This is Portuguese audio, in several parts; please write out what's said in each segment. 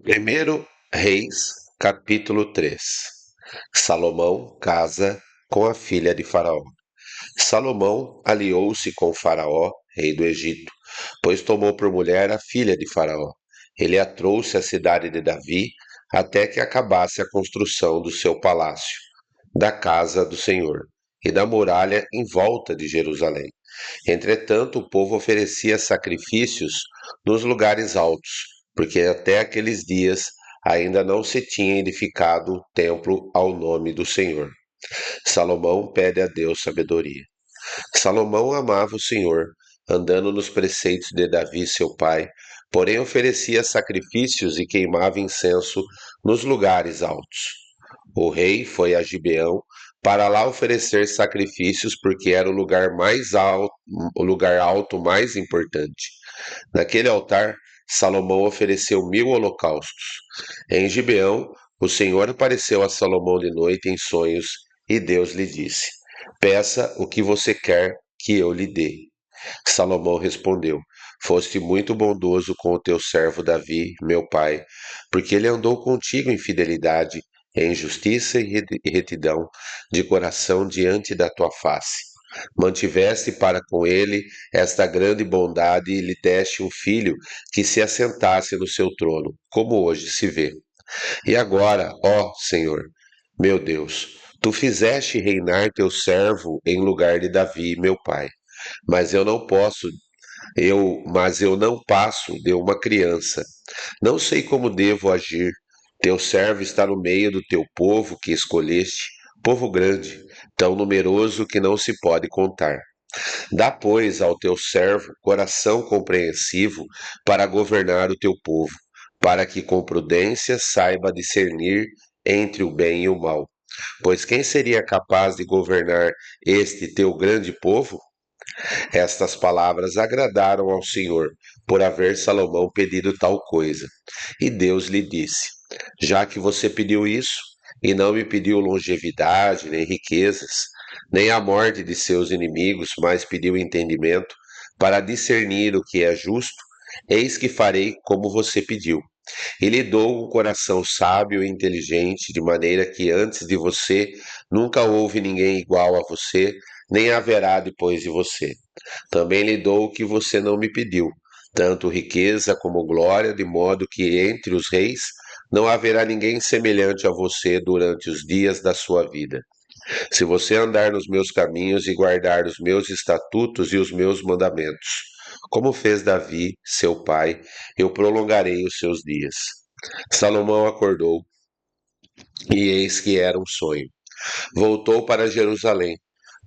Primeiro Reis, capítulo 3. Salomão casa com a filha de Faraó. Salomão aliou-se com Faraó, rei do Egito, pois tomou por mulher a filha de Faraó. Ele a trouxe à cidade de Davi até que acabasse a construção do seu palácio, da casa do Senhor e da muralha em volta de Jerusalém. Entretanto, o povo oferecia sacrifícios nos lugares altos, porque até aqueles dias ainda não se tinha edificado o templo ao nome do Senhor. Salomão pede a Deus sabedoria. Salomão amava o Senhor, andando nos preceitos de Davi, seu pai, porém oferecia sacrifícios e queimava incenso nos lugares altos. O rei foi a Gibeão para lá oferecer sacrifícios, porque era o lugar alto mais importante. Naquele altar, Salomão ofereceu 1000 holocaustos. Em Gibeão, o Senhor apareceu a Salomão de noite em sonhos, e Deus lhe disse: Peça o que você quer que eu lhe dê. Salomão respondeu: Foste muito bondoso com o teu servo Davi, meu pai, porque ele andou contigo em fidelidade, em justiça e retidão de coração diante da tua face. Mantiveste para com ele esta grande bondade e lhe deste um filho que se assentasse no seu trono, como hoje se vê. E agora, ó Senhor, meu Deus, tu fizeste reinar teu servo em lugar de Davi, meu pai. Mas eu não posso, mas eu não passo de uma criança. Não sei como devo agir. Teu servo está no meio do teu povo que escolheste, povo grande, tão numeroso que não se pode contar. Dá, pois, ao teu servo coração compreensivo para governar o teu povo, para que com prudência saiba discernir entre o bem e o mal. Pois quem seria capaz de governar este teu grande povo? Estas palavras agradaram ao Senhor, por haver Salomão pedido tal coisa. E Deus lhe disse: Já que você pediu isso, e não me pediu longevidade, nem riquezas, nem a morte de seus inimigos, mas pediu entendimento para discernir o que é justo, eis que farei como você pediu. E lhe dou um coração sábio e inteligente, de maneira que antes de você nunca houve ninguém igual a você, nem haverá depois de você. Também lhe dou o que você não me pediu, tanto riqueza como glória, de modo que entre os reis não haverá ninguém semelhante a você durante os dias da sua vida. Se você andar nos meus caminhos e guardar os meus estatutos e os meus mandamentos, como fez Davi, seu pai, eu prolongarei os seus dias. Salomão acordou, e eis que era um sonho. Voltou para Jerusalém,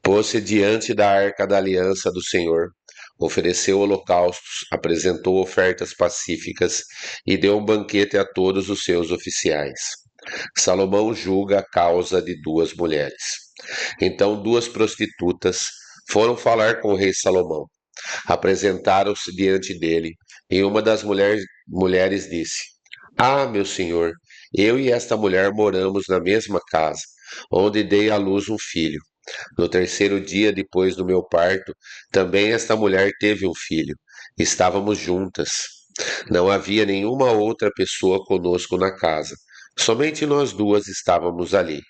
pôs-se diante da arca da aliança do Senhor, ofereceu holocaustos, apresentou ofertas pacíficas e deu um banquete a todos os seus oficiais. Salomão julga a causa de duas mulheres. Então duas prostitutas foram falar com o rei Salomão. Apresentaram-se diante dele, e uma das mulheres disse: Ah, meu senhor, eu e esta mulher moramos na mesma casa, onde dei à luz um filho. No terceiro dia depois do meu parto, também esta mulher teve um filho. Estávamos juntas. Não havia nenhuma outra pessoa conosco na casa. Somente nós duas estávamos ali.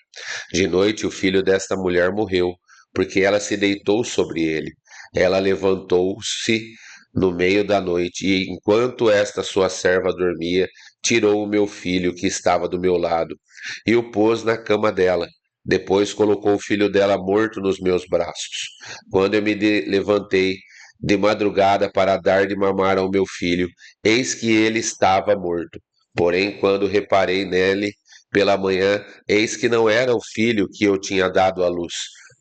De noite, o filho desta mulher morreu, porque ela se deitou sobre ele. Ela levantou-se no meio da noite e, enquanto esta sua serva dormia, tirou o meu filho que estava do meu lado e o pôs na cama dela. Depois colocou o filho dela morto nos meus braços. Quando eu levantei de madrugada para dar de mamar ao meu filho, eis que ele estava morto. Porém, quando reparei nele pela manhã, eis que não era o filho que eu tinha dado à luz.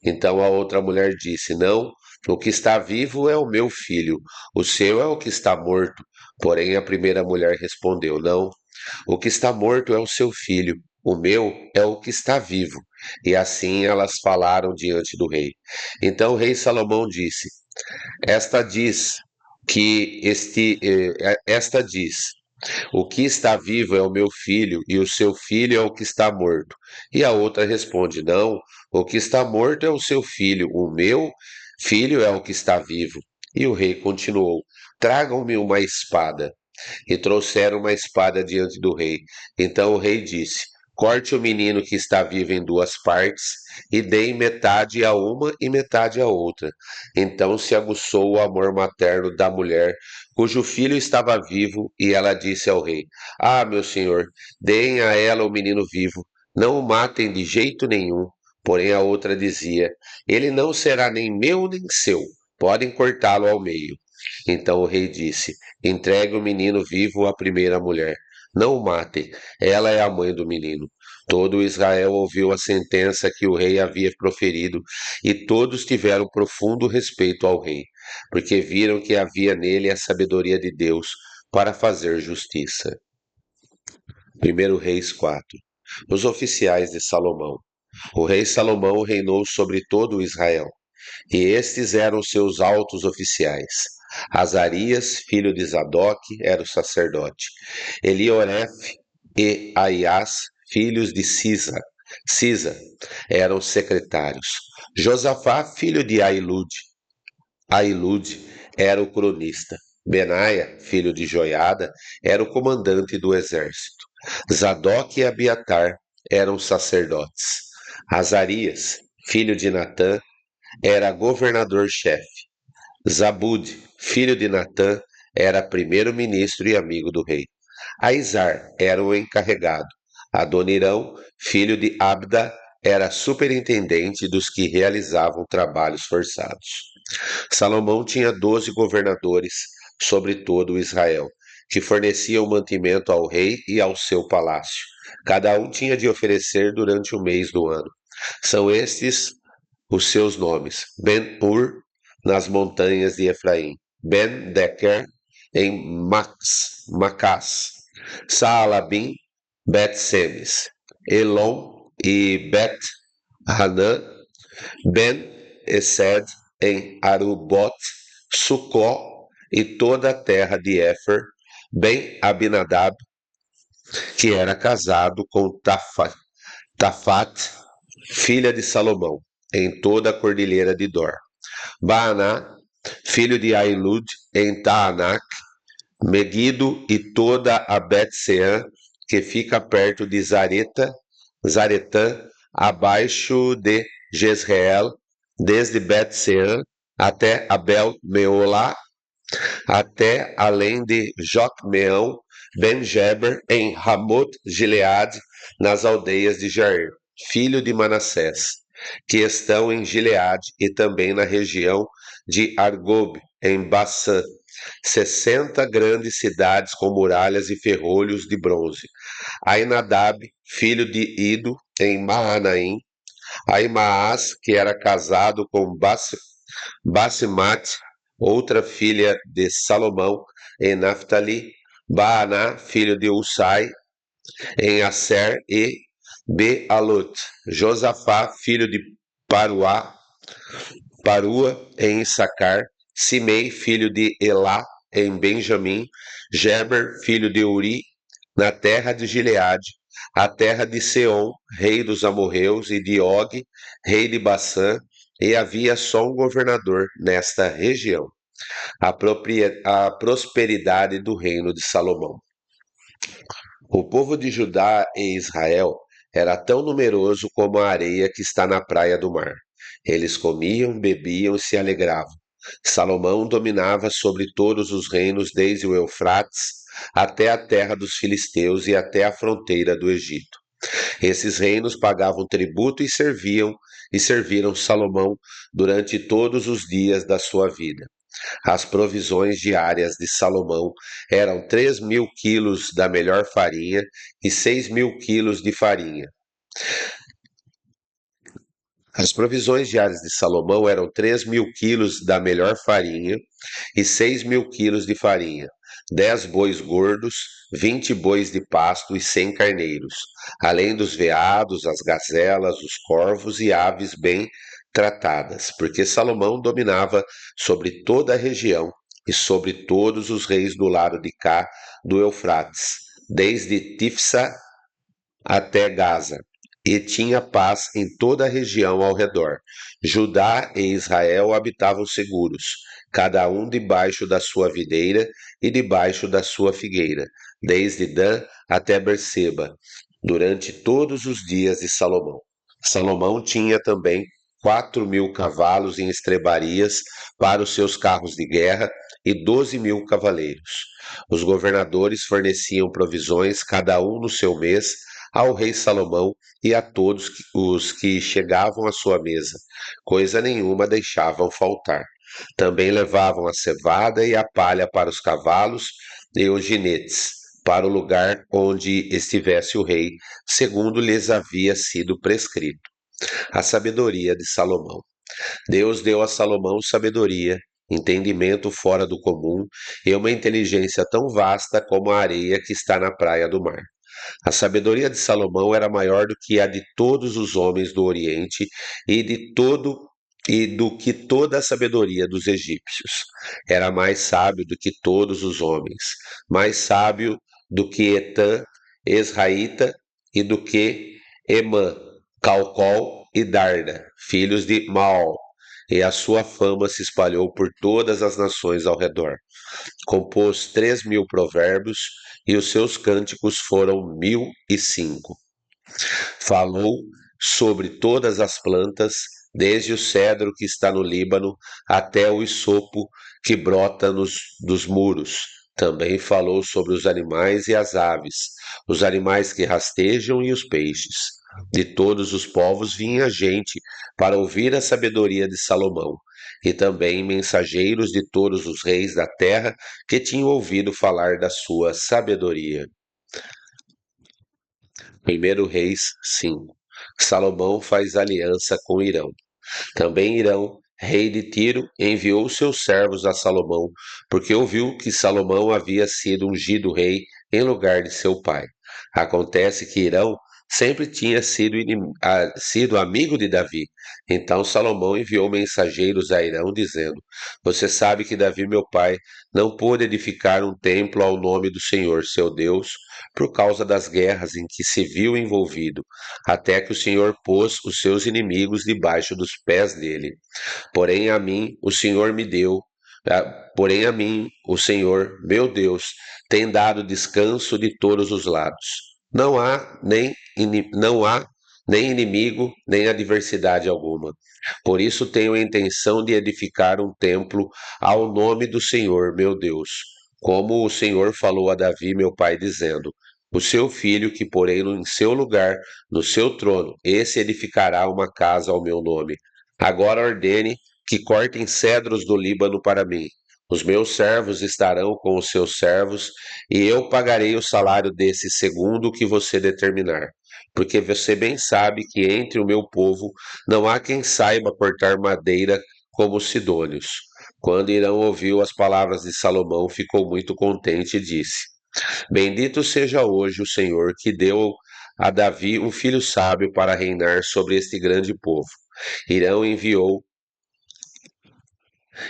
Então a outra mulher disse: Não, o que está vivo é o meu filho, o seu é o que está morto. Porém, a primeira mulher respondeu: Não, o que está morto é o seu filho, o meu é o que está vivo. E assim elas falaram diante do rei. Então o rei Salomão disse: Esta diz esta diz: O que está vivo é o meu filho, e o seu filho é o que está morto. E a outra responde: Não, o que está morto é o seu filho, o meu filho é o que está vivo. E o rei continuou: Tragam-me uma espada. e trouxeram uma espada diante do rei. Então o rei disse: Corte o menino que está vivo em duas partes, e deem metade a uma e metade a outra. Então se aguçou o amor materno da mulher, cujo filho estava vivo, e ela disse ao rei: Ah, meu senhor, deem a ela o menino vivo, não o matem de jeito nenhum. Porém a outra dizia: Ele não será nem meu nem seu, podem cortá-lo ao meio. Então o rei disse: Entregue o menino vivo à primeira mulher. Não o matem, ela é a mãe do menino. Todo Israel ouviu a sentença que o rei havia proferido, e todos tiveram profundo respeito ao rei, porque viram que havia nele a sabedoria de Deus para fazer justiça. 1 Reis 4. Os oficiais de Salomão. O rei Salomão reinou sobre todo Israel. E estes eram seus altos oficiais. Azarias, filho de Zadok, era o sacerdote. Elioref e Aias, filhos de Cisa, eram secretários. Josafá, filho de Ailud, era o cronista. Benaia, filho de Joiada, era o comandante do exército. Zadok e Abiatar eram sacerdotes. Azarias, filho de Natã, era governador-chefe. Zabud, filho de Natã, era primeiro-ministro e amigo do rei. Aizar era o encarregado. Adonirão, filho de Abda, era superintendente dos que realizavam trabalhos forçados. Salomão tinha 12 governadores sobre todo o Israel, que forneciam mantimento ao rei e ao seu palácio. Cada um tinha de oferecer durante o mês do ano. São estes os seus nomes: Ben-Ur, nas montanhas de Efraim; Ben-Deker, em Macás; Saalabim, Bet-Semes; Elon e Bet-Hanã; Ben-Esed, em Arubot; Sucó e toda a terra de Éfer; Ben-Abinadab, que era casado com Tafat, filha de Salomão, em toda a cordilheira de Dor; Baaná, filho de Ailud, em Taanac; Meguido e toda a Bet-Sean, que fica perto de Zaretã, abaixo de Jezreel, desde Bet-Sean até Abel-Meolá, até além de Jocmeão, Ben-Geber, em Ramot-Gileade, nas aldeias de Jair, filho de Manassés, que estão em Gileade e também na região de Argob, em Bassã, 60 grandes cidades com muralhas e ferrolhos de bronze. Ainadab, filho de Ido, em Mahanaim; Aimaas, que era casado com Basemate, outra filha de Salomão, em Naphtali; Baaná, filho de Usai, em Asser e Bealot; Josafá, filho de Parua, em Issacar; Simei, filho de Elá, em Benjamim; Geber, filho de Uri, na terra de Gileade; a terra de Seom, rei dos amorreus, e de Og, rei de Bassã, e havia só um governador nesta região. A prosperidade do reino de Salomão. O povo de Judá e Israel era tão numeroso como a areia que está na praia do mar. Eles comiam, bebiam e se alegravam. Salomão dominava sobre todos os reinos, desde o Eufrates até a terra dos filisteus e até a fronteira do Egito. Esses reinos pagavam tributo e serviram Salomão durante todos os dias da sua vida. As provisões diárias de Salomão eram 3.000 quilos da melhor farinha e 6.000 quilos de farinha. As provisões diárias de Salomão eram 3.000 quilos da melhor farinha e 6.000 quilos de farinha, 10 bois gordos, 20 bois de pasto e 100 carneiros, além dos veados, as gazelas, os corvos e aves bem tratadas, porque Salomão dominava sobre toda a região e sobre todos os reis do lado de cá do Eufrates, desde Tifsa até Gaza, e tinha paz em toda a região ao redor. Judá e Israel habitavam seguros, cada um debaixo da sua videira e debaixo da sua figueira, desde Dan até Berseba, durante todos os dias de Salomão. Salomão tinha também 4.000 cavalos em estrebarias para os seus carros de guerra e 12.000 cavaleiros. Os governadores forneciam provisões, cada um no seu mês, ao rei Salomão e a todos os que chegavam à sua mesa. Coisa nenhuma deixavam faltar. Também levavam a cevada e a palha para os cavalos e os jinetes, para o lugar onde estivesse o rei, segundo lhes havia sido prescrito. A sabedoria de Salomão. Deus deu a Salomão sabedoria, entendimento fora do comum e uma inteligência tão vasta como a areia que está na praia do mar. A sabedoria de Salomão era maior do que a de todos os homens do Oriente e do que toda a sabedoria dos egípcios. Era mais sábio do que todos os homens, mais sábio do que Etã, Esraíta, e do que Emã, Calcol e Darda, filhos de Maol, e a sua fama se espalhou por todas as nações ao redor. Compôs 3.000 provérbios, e os seus cânticos foram 1.005. Falou sobre todas as plantas, desde o cedro que está no Líbano até o isopo que brota dos muros. Também falou sobre os animais e as aves, os animais que rastejam e os peixes. De todos os povos vinha gente para ouvir a sabedoria de Salomão, e também mensageiros de todos os reis da terra que tinham ouvido falar da sua sabedoria. 1 Reis 5. Salomão faz aliança com Irão. Também Irão, rei de Tiro, enviou seus servos a Salomão, porque ouviu que Salomão havia sido ungido rei em lugar de seu pai. Acontece que Irão sempre tinha sido amigo de Davi. Então Salomão enviou mensageiros a Irão, dizendo: Você sabe que Davi, meu pai, não pôde edificar um templo ao nome do Senhor, seu Deus, por causa das guerras em que se viu envolvido, até que o Senhor pôs os seus inimigos debaixo dos pés dele. Porém a mim, o Senhor me deu, porém a mim, o Senhor, meu Deus, tem dado descanso de todos os lados. Não há nem inimigo, nem adversidade alguma. Por isso tenho a intenção de edificar um templo ao nome do Senhor, meu Deus, como o Senhor falou a Davi, meu pai, dizendo: O seu filho, que porei em seu lugar, no seu trono, esse edificará uma casa ao meu nome. Agora ordene que cortem cedros do Líbano para mim. Os meus servos estarão com os seus servos, e eu pagarei o salário desses segundo o que você determinar. Porque você bem sabe que entre o meu povo não há quem saiba cortar madeira como os sidônios. Quando Irão ouviu as palavras de Salomão, ficou muito contente e disse: Bendito seja hoje o Senhor que deu a Davi um filho sábio para reinar sobre este grande povo. Irão enviou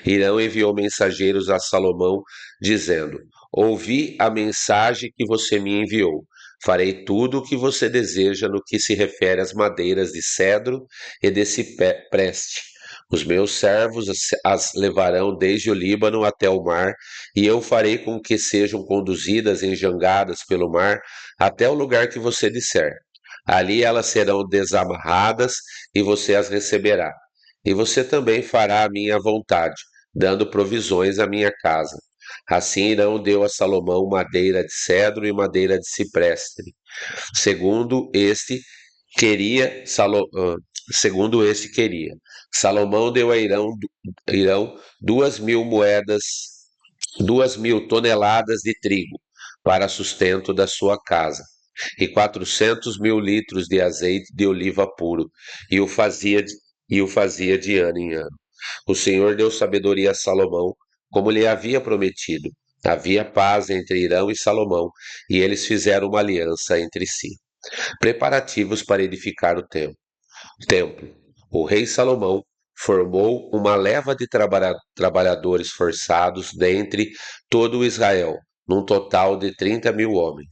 Irão enviou mensageiros a Salomão, dizendo: Ouvi a mensagem que você me enviou. Farei tudo o que você deseja no que se refere às madeiras de cedro e de cipreste. Os meus servos as levarão desde o Líbano até o mar, e eu farei com que sejam conduzidas em jangadas pelo mar até o lugar que você disser. Ali elas serão desamarradas e você as receberá. E você também fará a minha vontade, dando provisões à minha casa. Assim Irão deu a Salomão madeira de cedro e madeira de cipreste, segundo este queria. Segundo este queria. Salomão deu a Irão 2.000 toneladas de trigo para sustento da sua casa, e 400.000 litros de azeite de oliva puro, e o fazia de ano em ano. O Senhor deu sabedoria a Salomão, como lhe havia prometido. Havia paz entre Irão e Salomão, e eles fizeram uma aliança entre si. Preparativos para edificar o templo. O rei Salomão formou uma leva de trabalhadores forçados dentre todo o Israel, num total de 30.000 homens.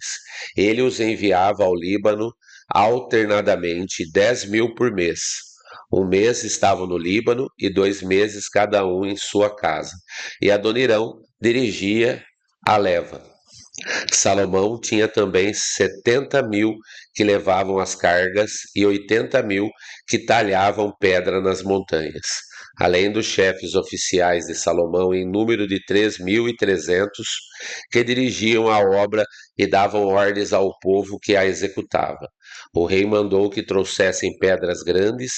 Ele os enviava ao Líbano alternadamente, 10.000 por mês. Um mês estavam no Líbano e 2 meses cada um em sua casa. E Adonirão dirigia a leva. Salomão tinha também 70.000 que levavam as cargas e 80.000 que talhavam pedra nas montanhas, além dos chefes oficiais de Salomão em número de 3.300 que dirigiam a obra e davam ordens ao povo que a executava. O rei mandou que trouxessem pedras grandes,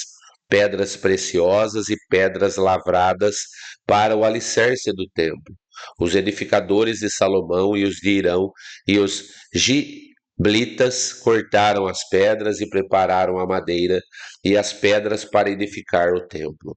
pedras preciosas e pedras lavradas para o alicerce do templo. Os edificadores de Salomão e os de Irão e os giblitas cortaram as pedras e prepararam a madeira e as pedras para edificar o templo.